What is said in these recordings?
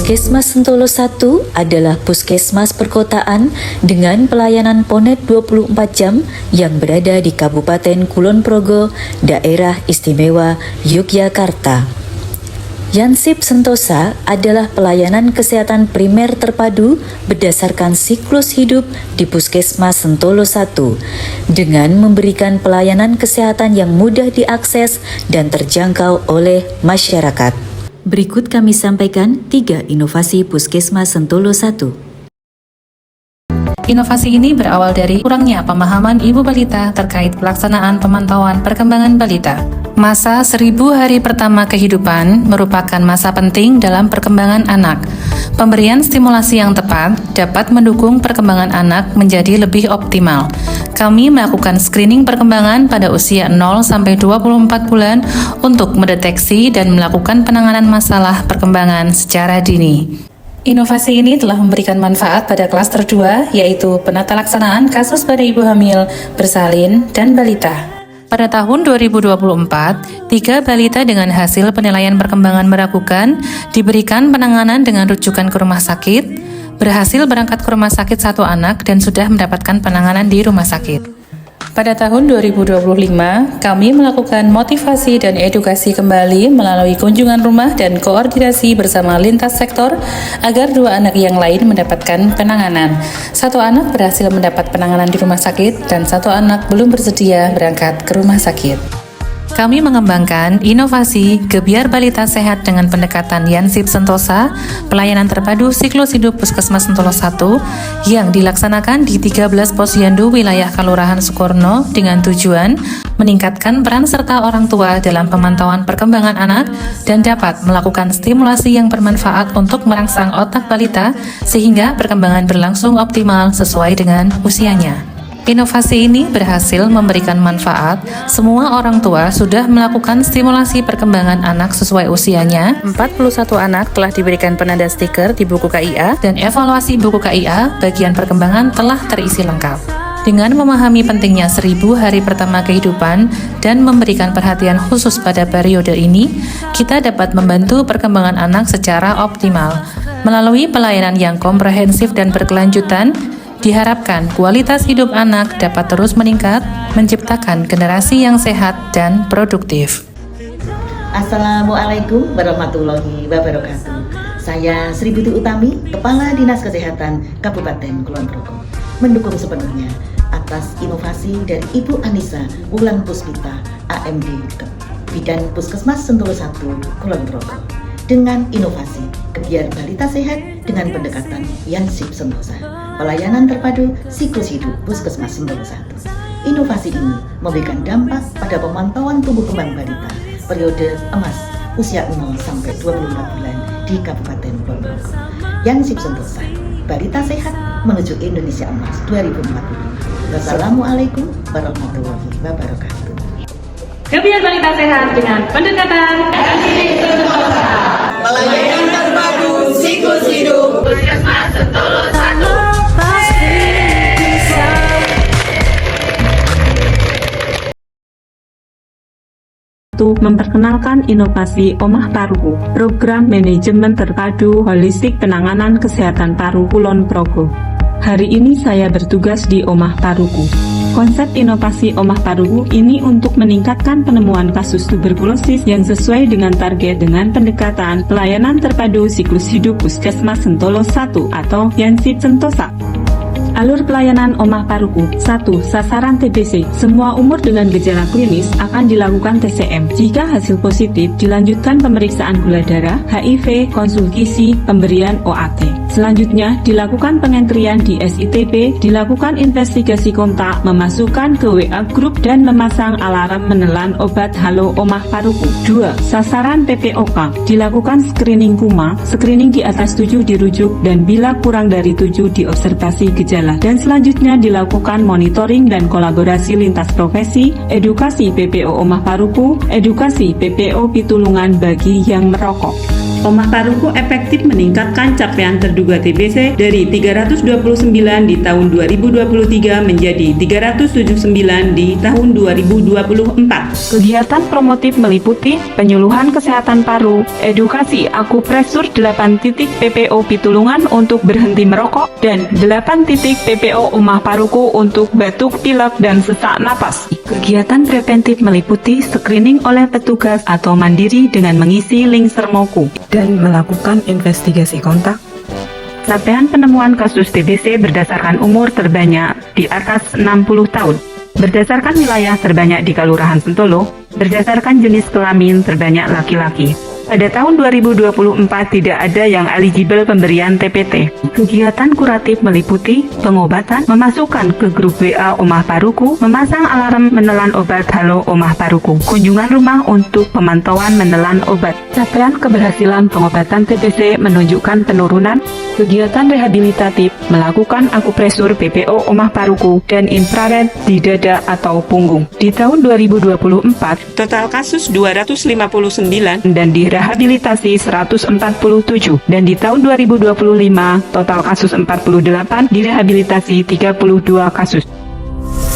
Puskesmas Sentolo 1 adalah puskesmas perkotaan dengan pelayanan Ponet 24 jam yang berada di Kabupaten Kulon Progo, Daerah Istimewa Yogyakarta. Yansip Sentosa adalah pelayanan kesehatan primer terpadu berdasarkan siklus hidup di Puskesmas Sentolo 1 dengan memberikan pelayanan kesehatan yang mudah diakses dan terjangkau oleh masyarakat. Berikut kami sampaikan 3 inovasi Puskesmas Sentolo 1. Inovasi ini berawal dari kurangnya pemahaman ibu balita terkait pelaksanaan pemantauan perkembangan balita. Masa 1000 hari pertama kehidupan merupakan masa penting dalam perkembangan anak. Pemberian stimulasi yang tepat dapat mendukung perkembangan anak menjadi lebih optimal. Kami melakukan screening perkembangan pada usia 0-24 bulan untuk mendeteksi dan melakukan penanganan masalah perkembangan secara dini. Inovasi ini telah memberikan manfaat pada klaster 2, yaitu penata laksanaan kasus pada ibu hamil, bersalin, dan balita. Pada tahun 2024, 3 balita dengan hasil penilaian perkembangan meragukan diberikan penanganan dengan rujukan ke rumah sakit, berhasil berangkat ke rumah sakit 1 anak dan sudah mendapatkan penanganan di rumah sakit. Pada tahun 2025, kami melakukan motivasi dan edukasi kembali melalui kunjungan rumah dan koordinasi bersama lintas sektor agar 2 anak yang lain mendapatkan penanganan. 1 anak berhasil mendapat penanganan di rumah sakit dan 1 anak belum bersedia berangkat ke rumah sakit. Kami mengembangkan inovasi Gebiar Balita Sehat dengan pendekatan Yansip Sentosa, pelayanan terpadu siklus hidup Puskesmas Sentolo 1 yang dilaksanakan di 13 posyandu wilayah Kelurahan Sukorno dengan tujuan meningkatkan peran serta orang tua dalam pemantauan perkembangan anak dan dapat melakukan stimulasi yang bermanfaat untuk merangsang otak balita sehingga perkembangan berlangsung optimal sesuai dengan usianya. Inovasi ini berhasil memberikan manfaat. Semua orang tua sudah melakukan stimulasi perkembangan anak sesuai usianya. 41 anak telah diberikan penanda stiker di buku KIA dan evaluasi buku KIA bagian perkembangan telah terisi lengkap. Dengan memahami pentingnya 1000 hari pertama kehidupan dan memberikan perhatian khusus pada periode ini, kita dapat membantu perkembangan anak secara optimal. Melalui pelayanan yang komprehensif dan berkelanjutan, diharapkan kualitas hidup anak dapat terus meningkat, menciptakan generasi yang sehat dan produktif. Assalamualaikum warahmatullahi wabarakatuh. Saya Sri Buti Utami, Kepala Dinas Kesehatan Kabupaten Kulon Progo, mendukung sepenuhnya atas inovasi dari Ibu Anissa Wulan Puspita, AMD Bidan Puskesmas Sentolo 1 Kulon Progo, dengan inovasi Gebiar Balita Sehat dengan pendekatan Yansip Sentosa, pelayanan terpadu siklus hidup Puskesmas Sentolo 1. Inovasi ini memberikan dampak pada pemantauan tumbuh kembang balita periode emas usia 0-24 bulan di Kabupaten Kulon Progo. Yansip Sentosa, balita sehat menuju Indonesia Emas 2040. Wassalamualaikum warahmatullahi wabarakatuh. Gebiar Balita Sehat dengan pendekatan Yansip Sentosa, pelayanan terpadu siklus hidup Puskesmas Sentolo 1. Memperkenalkan inovasi Omah Paruku, program manajemen terpadu holistik penanganan kesehatan paru Kulon Progo. Hari ini saya bertugas di Omah Paruku. Konsep inovasi Omah Paruku ini untuk meningkatkan penemuan kasus tuberkulosis yang sesuai dengan target dengan pendekatan pelayanan terpadu siklus hidup Puskesmas Sentolo 1 atau Yansip Sentosa. Alur pelayanan Omah Paruku. 1. Sasaran TBC. Semua umur dengan gejala klinis akan dilakukan TCM. Jika hasil positif, dilanjutkan pemeriksaan gula darah, HIV, konsultasi, pemberian OAT. Selanjutnya, dilakukan pengentrian di SITP, dilakukan investigasi kontak, memasukkan ke WA Group, dan memasang alarm menelan obat Halo Omah Paruku. 2. Sasaran PPOK. Dilakukan screening KUMA, screening di atas 7 dirujuk, dan bila kurang dari 7 diobservasi gejala. Dan selanjutnya dilakukan monitoring dan kolaborasi lintas profesi, edukasi PPO Omah Paruku, edukasi PPO Pitulungan bagi yang merokok. Omah Paruku efektif meningkatkan capaian terduga TBC dari 329 di tahun 2023 menjadi 379 di tahun 2024. Kegiatan promotif meliputi penyuluhan kesehatan paru, edukasi akupresur 8 titik PPO Pitulungan untuk berhenti merokok, dan 8 titik PPO Omah Paruku untuk batuk, pilek, dan sesak napas. Kegiatan preventif meliputi screening oleh petugas atau mandiri dengan mengisi link Sermoku dan melakukan investigasi kontak. Capaian penemuan kasus TBC berdasarkan umur terbanyak di atas 60 tahun. Berdasarkan wilayah terbanyak di Kelurahan Sentolo, berdasarkan jenis kelamin terbanyak laki-laki. Pada tahun 2024 tidak ada yang eligible pemberian TPT. Kegiatan kuratif meliputi pengobatan, memasukkan ke grup WA Omah Paruku, memasang alarm menelan obat Halo Omah Paruku, kunjungan rumah untuk pemantauan menelan obat. Capaian keberhasilan pengobatan TBC menunjukkan penurunan. Kegiatan rehabilitatif melakukan akupresur PPO Omah Paruku dan infrared di dada atau punggung. Di tahun 2024, total kasus 259 dan direhabilitasi 147. Dan di tahun 2025, total kasus 48, direhabilitasi 32 kasus.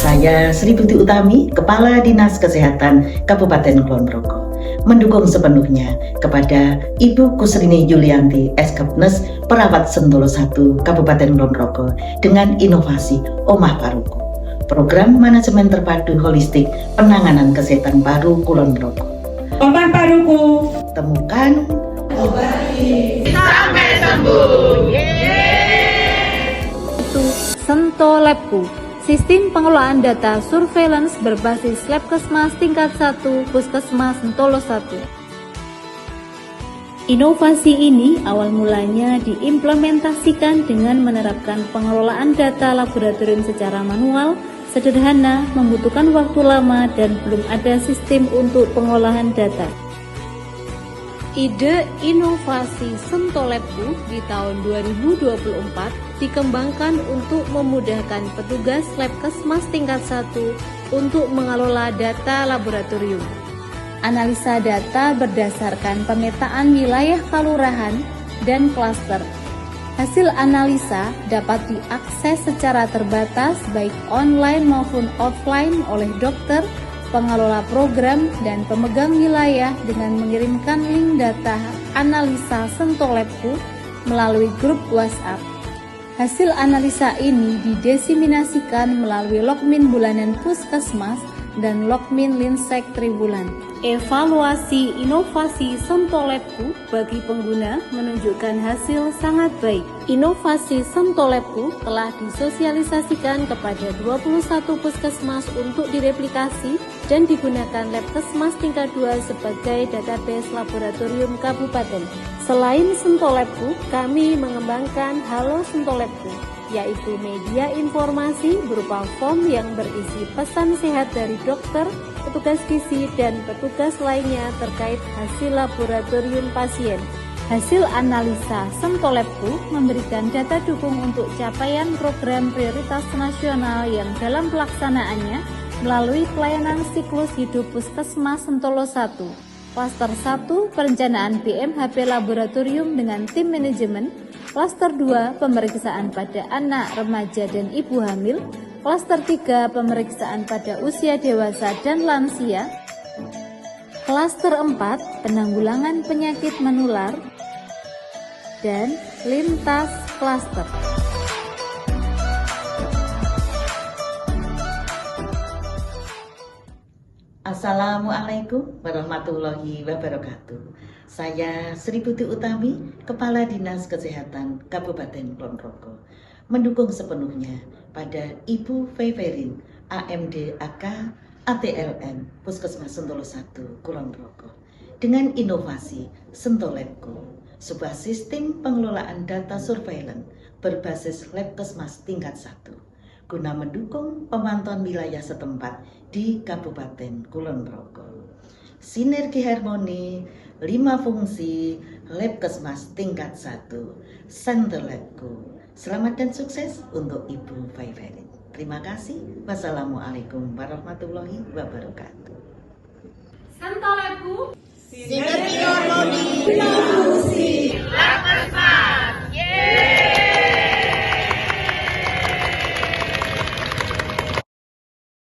Saya Sri Buti Utami, Kepala Dinas Kesehatan Kabupaten Kulon Progo, mendukung sepenuhnya kepada Ibu Kusrini Yulianti, Eskepnes, Perawat Sentolo 1, Kabupaten Kulon Progo, dengan inovasi Omah Paruku, Program Manajemen Terpadu Holistik Penanganan Kesehatan Paru Kulon Progo. Omah Paruku, temukan, obati, sampai sembuh. Itu Sentolabku, sistem pengelolaan data surveillance berbasis Labkesmas tingkat 1 Puskesmas Sentolo 1. Inovasi ini awal mulanya diimplementasikan dengan menerapkan pengelolaan data laboratorium secara manual, sederhana, membutuhkan waktu lama, dan belum ada sistem untuk pengolahan data. Ide inovasi Sentolabku di tahun 2024 dikembangkan untuk memudahkan petugas Labkesmas tingkat 1 untuk mengelola data laboratorium. Analisa data berdasarkan pemetaan wilayah kelurahan dan klaster. Hasil analisa dapat diakses secara terbatas baik online maupun offline oleh dokter, pengelola program, dan pemegang wilayah dengan mengirimkan link data analisa Sentolabku melalui grup WhatsApp. Hasil analisa ini didiseminasikan melalui logmin bulanan Puskesmas dan logmin Linsek Tribulan. Evaluasi inovasi Sentolabku bagi pengguna menunjukkan hasil sangat baik. Inovasi Sentolabku telah disosialisasikan kepada 21 puskesmas untuk direplikasi dan digunakan Labkesmas tingkat 2 sebagai database laboratorium kabupaten. Selain Sentolabku, kami mengembangkan Halo Sentolabku, yaitu media informasi berupa form yang berisi pesan sehat dari dokter, petugas gizi, dan petugas lainnya terkait hasil laboratorium pasien. Hasil analisa Sentolabku memberikan data dukung untuk capaian program prioritas nasional yang dalam pelaksanaannya melalui pelayanan siklus hidup Puskesmas Sentolo 1. Klaster 1, perencanaan BMHP laboratorium dengan tim manajemen. Klaster 2, pemeriksaan pada anak, remaja, dan ibu hamil. Klaster 3, pemeriksaan pada usia dewasa dan lansia. Klaster 4, penanggulangan penyakit menular. Dan lintas klaster. Assalamualaikum warahmatullahi wabarakatuh. Saya Sri Buti Utami, Kepala Dinas Kesehatan Kabupaten Kulon Progo, mendukung sepenuhnya pada Ibu Feverin, AMD AK ATLM Puskesmas Sentolo 1 Kulon Progo, dengan inovasi Sentolabku, sebuah sistem pengelolaan data surveillance berbasis Labkesmas tingkat 1, guna mendukung pemantauan wilayah setempat di Kabupaten Kulon Progo. Sinergi harmoni 5 fungsi Labkesmas tingkat 1 Sentolabku. Selamat dan sukses untuk Ibu Feverin. Terima kasih. Wassalamualaikum warahmatullahi wabarakatuh. Sentolabku, sinergi harmoni, 5 fungsi Puskesmas.